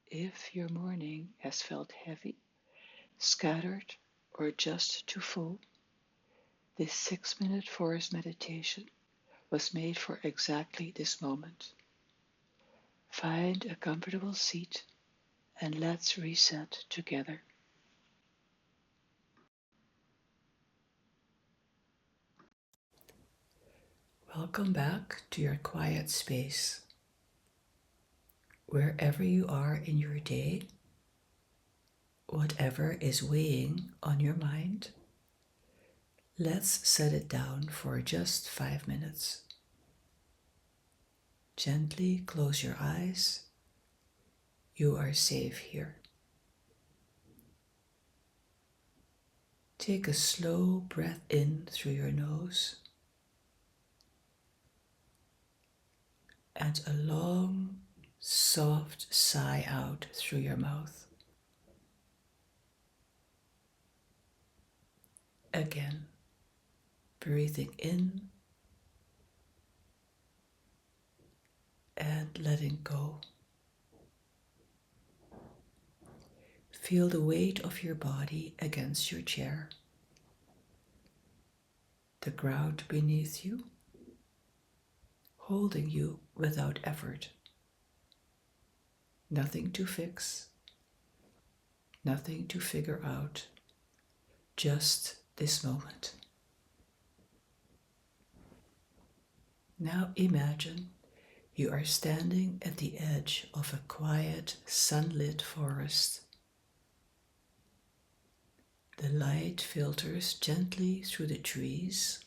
if your morning has felt heavy, scattered, or just too full, this 6-minute forest meditation was made for exactly this moment. Find a comfortable seat and let's reset together. Welcome back to your quiet space. Wherever you are in your day, whatever is weighing on your mind, let's set it down for just 5 minutes. Gently close your eyes. You are safe here. Take a slow breath in through your nose and a long, soft sigh out through your mouth. Again, breathing in and letting go. Feel the weight of your body against your chair, the ground beneath you, holding you without effort. Nothing to fix, nothing to figure out, just this moment. Now imagine you are standing at the edge of a quiet, sunlit forest. The light filters gently through the trees,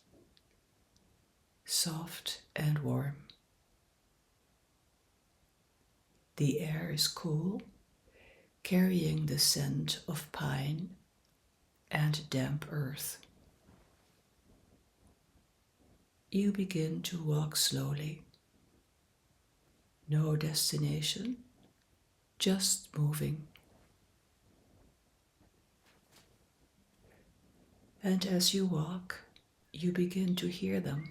soft and warm. The air is cool, carrying the scent of pine and damp earth. You begin to walk slowly. No destination, just moving. And as you walk, you begin to hear them.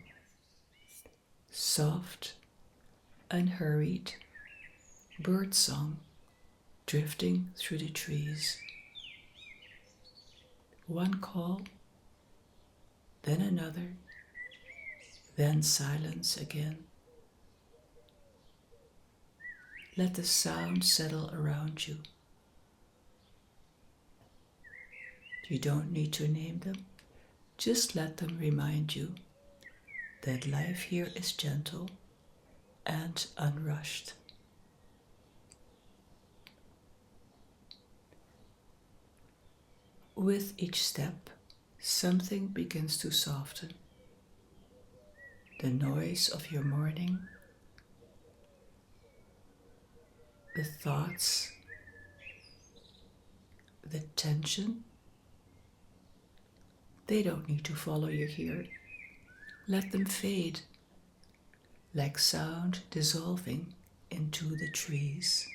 Soft, unhurried, birdsong drifting through the trees. One call, then another, then silence again. Let the sound settle around you. You don't need to name them, just let them remind you that life here is gentle and unrushed. With each step, something begins to soften. The noise of your morning, the thoughts, the tension. They don't need to follow you here. Let them fade, like sound dissolving into the trees.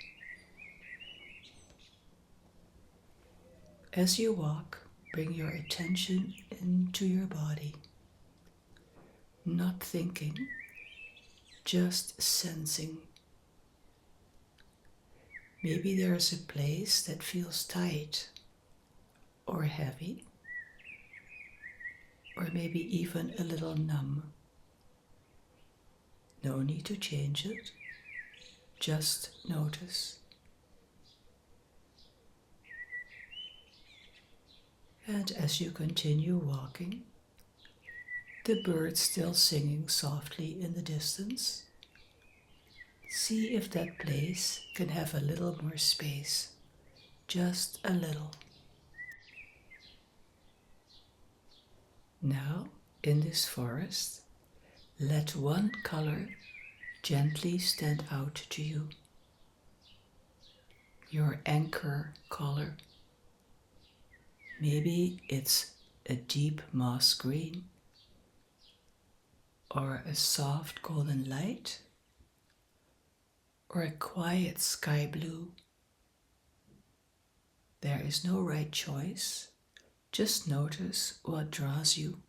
As you walk, bring your attention into your body. Not thinking, just sensing. Maybe there's a place that feels tight or heavy, or maybe even a little numb. No need to change it, just notice. And as you continue walking, the birds still singing softly in the distance. See if that place can have a little more space, just a little. Now, in this forest, let one color gently stand out to you. Your anchor color. Maybe it's a deep moss green, or a soft golden light, or a quiet sky blue. There is no right choice, just notice what draws you.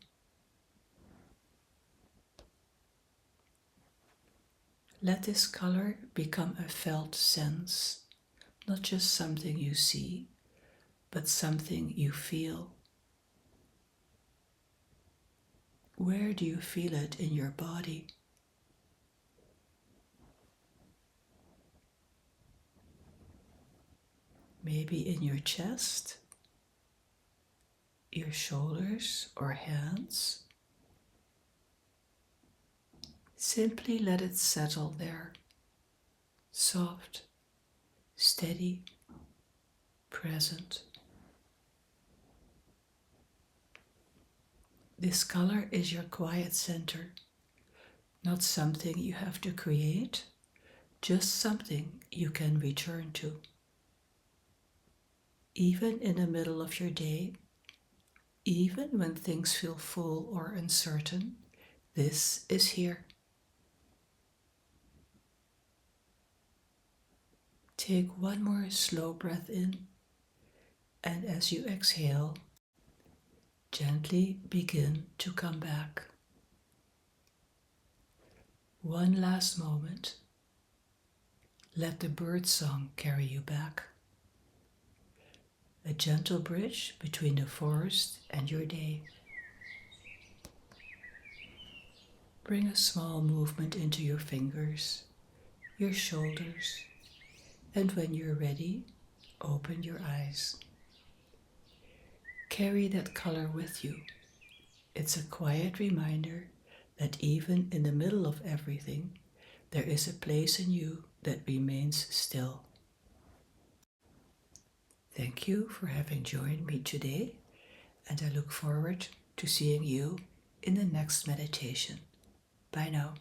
Let this color become a felt sense, Not just something you see, but something you feel. Where do you feel it in your body? Maybe in your chest, your shoulders or hands. Simply let it settle there, soft, steady, present. This color is your quiet center, not something you have to create, just something you can return to. Even in the middle of your day, even when things feel full or uncertain, this is here. Take one more slow breath in, and as you exhale, gently begin to come back. One last moment. Let the birdsong carry you back. A gentle bridge between the forest and your day. Bring a small movement into your fingers, your shoulders, and when you're ready, open your eyes. Carry that color with you. It's a quiet reminder that even in the middle of everything, there is a place in you that remains still. Thank you for having joined me today, and I look forward to seeing you in the next meditation. Bye now.